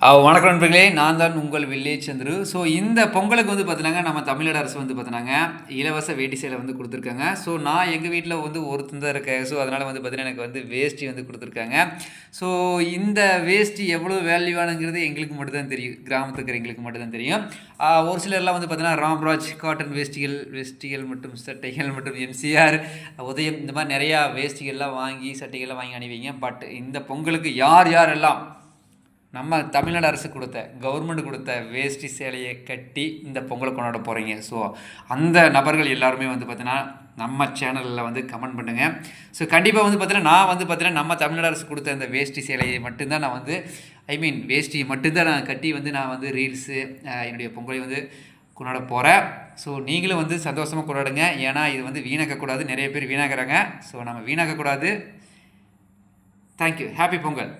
வணக்கம் நண்பர்களே, நான் தான் உங்கள் வில்லேஜ் சந்துரு. ஸோ இந்த பொங்கலுக்கு வந்து பார்த்தீங்கன்னா, நம்ம தமிழ்நாடு அரசு வந்து பார்த்தீங்கன்னாங்க, இலவச வேட்டி சேலை வந்து குடுத்துருக்காங்க. ஸோ நான் எங்க வீட்ல வந்து ஒருத்தன் தான் இருக்கேன். ஸோ அதனால வந்து பார்த்தீங்கன்னா, எனக்கு வந்து வேஷ்டி வந்து குடுத்துருக்காங்க. ஸோ இந்த வேஷ்டி எவ்வளோ வேல்யூவானங்கிறது எங்களுக்கு மட்டும் தான் தெரியும். கிராமத்துல இருக்கிற எங்களுக்கு மட்டும் தான் தெரியும். ஒரு சிலர்லாம் வந்து பார்த்தீங்கன்னா, ராம்ராஜ் காட்டன் வேஷ்டிகள் மற்றும் சட்டைகள் மற்றும் எம்சிஆர், உதயம் இந்த மாரி நெறையா வேஷ்டிகள்லாம் வாங்கி, சட்டைகள்லாம் வாங்கி அணிவிங்க. பட் இந்த பொங்கலுக்கு யார் யாரெல்லாம் நம்ம தமிழ்நாடு அரசு கொடுத்த கவர்மெண்ட் கொடுத்த வேஷ்டி சேலையை கட்டி இந்த பொங்கலை கொண்டாட போகிறீங்க. ஸோ அந்த நபர்கள் எல்லாருமே வந்து பார்த்தீங்கன்னா நம்ம சேனலில் வந்து கமெண்ட் பண்ணுங்கள். ஸோ கண்டிப்பாக வந்து பார்த்தீங்கன்னா நான் வந்து பார்த்தீங்கன்னா நம்ம தமிழ்நாடு அரசு கொடுத்த அந்த வேஷ்டி சேலையை மட்டும்தான் நான் வந்து வேஷ்டியை மட்டும்தான் நான் கட்டி வந்து நான் வந்து ரீல்ஸு என்னுடைய பொங்கலை வந்து கொண்டாட போகிறேன். ஸோ நீங்களும் வந்து சந்தோஷமாக கொண்டாடுங்க. ஏன்னா இது வந்து வீணாக்கக்கூடாது. நிறைய பேர் வீணாக்குறாங்க. ஸோ நம்ம வீணாக்கக்கூடாது. தேங்க்யூ. ஹாப்பி பொங்கல்.